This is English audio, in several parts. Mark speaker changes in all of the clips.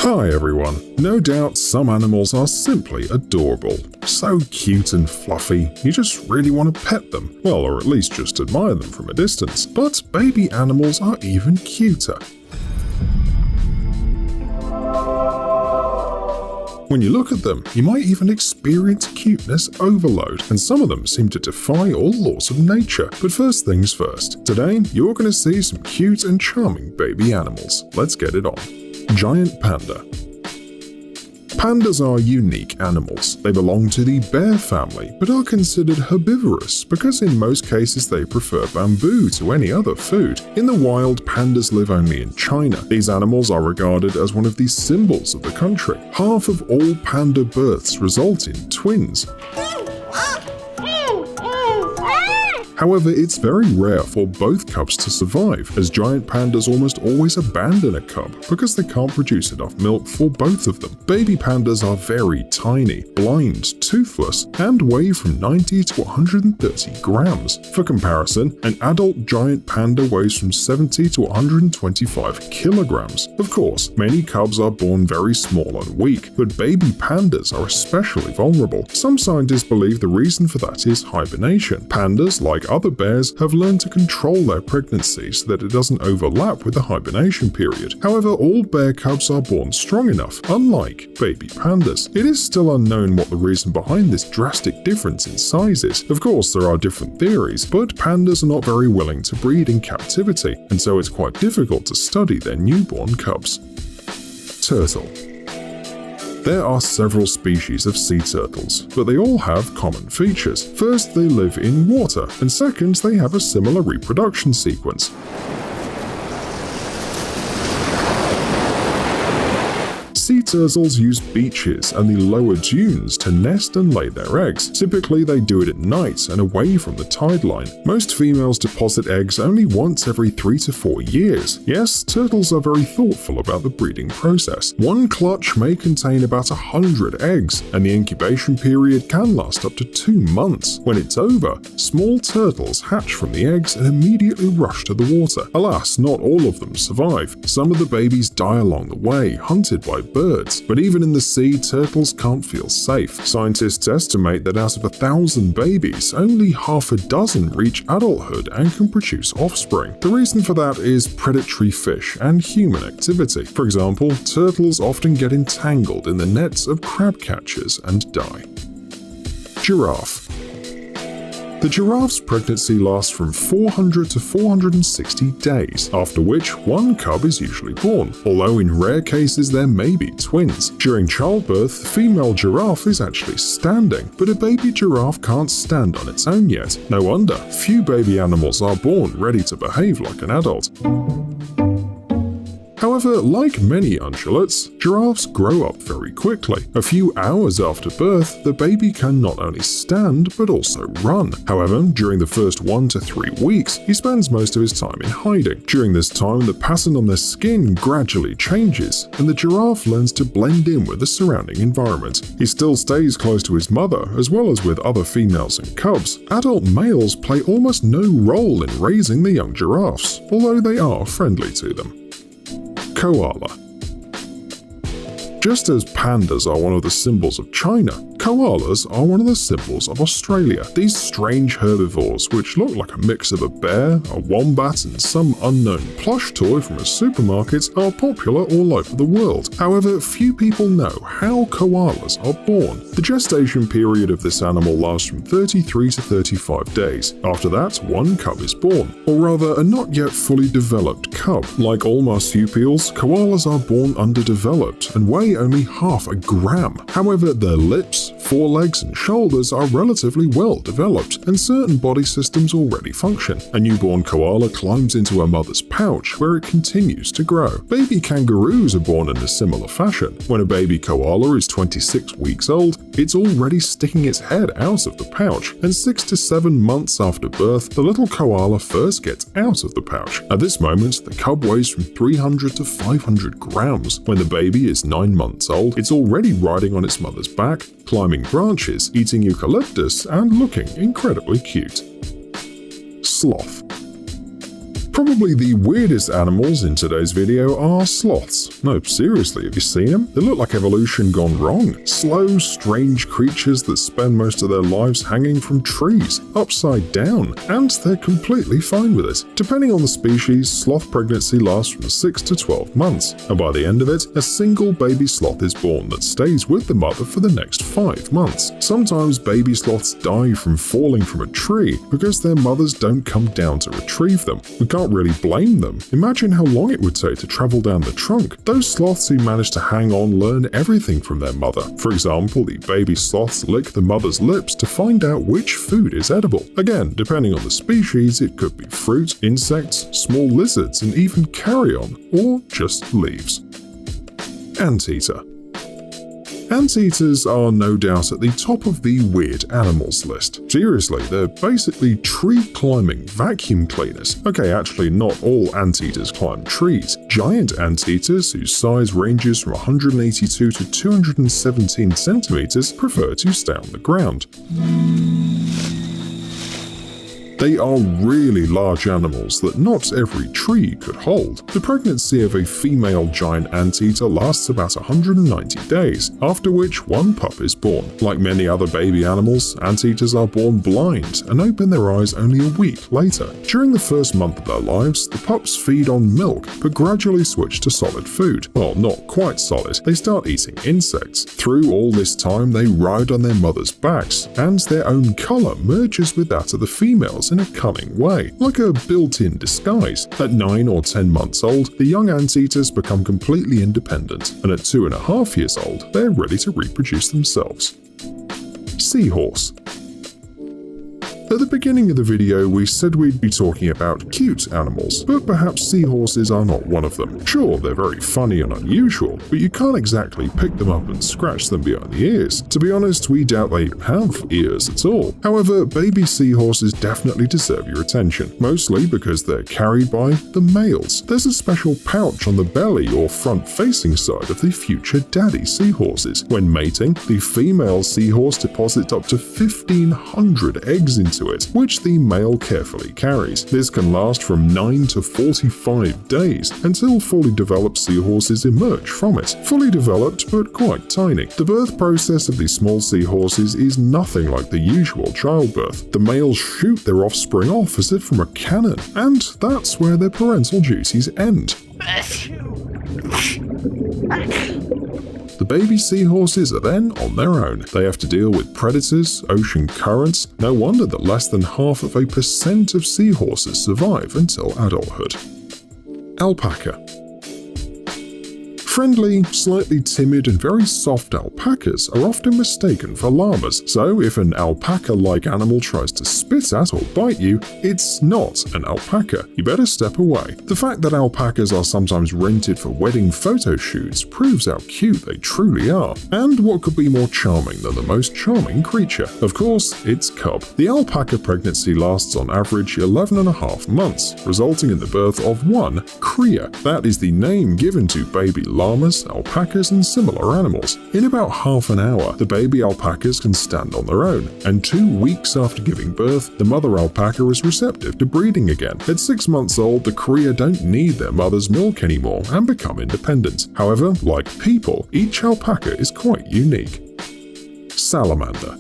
Speaker 1: Hi everyone. No doubt some animals are simply adorable. So cute and fluffy, you just really want to pet them. Well, or at least just admire them from a distance. But baby animals are even cuter. When you look at them, you might even experience cuteness overload, and some of them seem to defy all laws of nature. But first things first, today you're going to see some cute and charming baby animals. Let's get it on. Giant panda. Pandas are unique animals. They belong to the bear family, but are considered herbivorous because in most cases they prefer bamboo to any other food. In the wild, pandas live only in China. These animals are regarded as one of the symbols of the country. Half of all panda births result in twins. However, it's very rare for both cubs to survive, as giant pandas almost always abandon a cub because they can't produce enough milk for both of them. Baby pandas are very tiny, blind, toothless, and weigh from 90 to 130 grams. For comparison, an adult giant panda weighs from 70 to 125 kilograms. Of course, many cubs are born very small and weak, but baby pandas are especially vulnerable. Some scientists believe the reason for that is hibernation. Pandas, like other bears, have learned to control their pregnancy so that it doesn't overlap with the hibernation period. However, all bear cubs are born strong enough, unlike baby pandas. It is still unknown what the reason behind this drastic difference in size is. Of course, there are different theories, but pandas are not very willing to breed in captivity, and so it's quite difficult to study their newborn cubs. Turtle. There are several species of sea turtles, but they all have common features. First, they live in water, and second, they have a similar reproduction sequence. Sea turtles use beaches and the lower dunes to nest and lay their eggs. Typically, they do it at night and away from the tide line. Most females deposit eggs only once every 3 to 4 years. Yes, turtles are very thoughtful about the breeding process. One clutch may contain about 100 eggs, and the incubation period can last up to 2 months. When it's over, small turtles hatch from the eggs and immediately rush to the water. Alas, not all of them survive. Some of the babies die along the way, hunted by birds. But even in the sea, turtles can't feel safe. Scientists estimate that out of 1,000 babies, only half a dozen reach adulthood and can produce offspring. The reason for that is predatory fish and human activity. For example, turtles often get entangled in the nets of crab catchers and die. Giraffe. The giraffe's pregnancy lasts from 400 to 460 days, after which one cub is usually born, although in rare cases there may be twins. During childbirth, the female giraffe is actually standing, but a baby giraffe can't stand on its own yet. No wonder, few baby animals are born ready to behave like an adult. However, like many ungulates, giraffes grow up very quickly. A few hours after birth, the baby can not only stand, but also run. However, during the first 1 to 3 weeks, he spends most of his time in hiding. During this time, the pattern on their skin gradually changes, and the giraffe learns to blend in with the surrounding environment. He still stays close to his mother, as well as with other females and cubs. Adult males play almost no role in raising the young giraffes, although they are friendly to them. Koala. Just as pandas are one of the symbols of China, koalas are one of the symbols of Australia. These strange herbivores, which look like a mix of a bear, a wombat, and some unknown plush toy from a supermarket, are popular all over the world. However, few people know how koalas are born. The gestation period of this animal lasts from 33 to 35 days. After that, one cub is born, or rather a not yet fully developed cub. Like all marsupials, koalas are born underdeveloped and weigh only half a gram. However, their lips, forelegs and shoulders are relatively well developed, and certain body systems already function. A newborn koala climbs into a mother's pouch, where it continues to grow. Baby kangaroos are born in a similar fashion. When a baby koala is 26 weeks old, it's already sticking its head out of the pouch, and 6 to 7 months after birth, the little koala first gets out of the pouch. At this moment, the cub weighs from 300 to 500 grams. When the baby is 9 months old, it's already riding on its mother's back, climbing branches, eating eucalyptus, and looking incredibly cute. Sloth. Probably the weirdest animals in today's video are sloths. No, seriously, have you seen them? They look like evolution gone wrong. Slow, strange creatures that spend most of their lives hanging from trees, upside down, and they're completely fine with it. Depending on the species, sloth pregnancy lasts from 6 to 12 months, and by the end of it, a single baby sloth is born that stays with the mother for the next 5 months. Sometimes baby sloths die from falling from a tree because their mothers don't come down to retrieve them. We can't really blame them. Imagine how long it would take to travel down the trunk. Those sloths who manage to hang on learn everything from their mother. For example, the baby sloths lick the mother's lips to find out which food is edible. Again, depending on the species, it could be fruit, insects, small lizards, and even carrion, or just leaves. Anteater. Anteaters are no doubt at the top of the weird animals list. Seriously, they're basically tree-climbing vacuum cleaners. Okay, actually not all anteaters climb trees. Giant anteaters, whose size ranges from 182 to 217 centimeters, prefer to stay on the ground. They are really large animals that not every tree could hold. The pregnancy of a female giant anteater lasts about 190 days, after which one pup is born. Like many other baby animals, anteaters are born blind and open their eyes only a week later. During the first month of their lives, the pups feed on milk, but gradually switch to solid food. Well, not quite solid. They start eating insects. Through all this time, they ride on their mother's backs, and their own color merges with that of the females in a cunning way, like a built-in disguise. At 9 or 10 months old, the young anteaters become completely independent, and at 2.5 years old, they're ready to reproduce themselves. Seahorse. At the beginning of the video, we said we'd be talking about cute animals, but perhaps seahorses are not one of them. Sure, they're very funny and unusual, but you can't exactly pick them up and scratch them behind the ears. To be honest, we doubt they have ears at all. However, baby seahorses definitely deserve your attention, mostly because they're carried by the males. There's a special pouch on the belly or front-facing side of the future daddy seahorses. When mating, the female seahorse deposits up to 1,500 eggs into it, which the male carefully carries. This can last from 9 to 45 days until fully developed seahorses emerge from it. Fully developed, but quite tiny. The birth process of these small seahorses is nothing like the usual childbirth. The males shoot their offspring off as if from a cannon, and that's where their parental duties end. The baby seahorses are then on their own. They have to deal with predators, ocean currents. No wonder that less than 0.5% of seahorses survive until adulthood. Alpaca. Friendly, slightly timid, and very soft alpacas are often mistaken for llamas, so if an alpaca-like animal tries to spit at or bite you, it's not an alpaca. You better step away. The fact that alpacas are sometimes rented for wedding photo shoots proves how cute they truly are. And what could be more charming than the most charming creature? Of course, it's cub. The alpaca pregnancy lasts on average 11.5 months, resulting in the birth of one cria. That is the name given to baby llamas, alpacas, and similar animals. In about half an hour, the baby alpacas can stand on their own, and 2 weeks after giving birth, the mother alpaca is receptive to breeding again. At 6 months old, the cria don't need their mother's milk anymore and become independent. However, like people, each alpaca is quite unique. Salamander.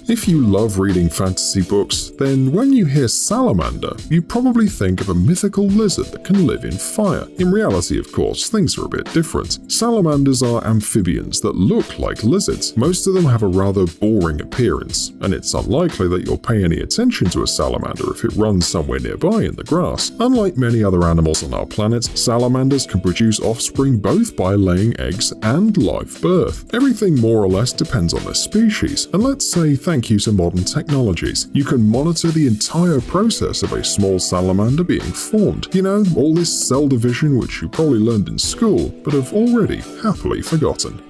Speaker 1: If you love reading fantasy books, then when you hear salamander, you probably think of a mythical lizard that can live in fire. In reality, of course, things are a bit different. Salamanders are amphibians that look like lizards. Most of them have a rather boring appearance, and it's unlikely that you'll pay any attention to a salamander if it runs somewhere nearby in the grass. Unlike many other animals on our planet, salamanders can produce offspring both by laying eggs and live birth. Everything more or less depends on their species, and let's say thank you to modern technologies. You can monitor the entire process of a small salamander being formed. You know, all this cell division which you probably learned in school, but have already happily forgotten.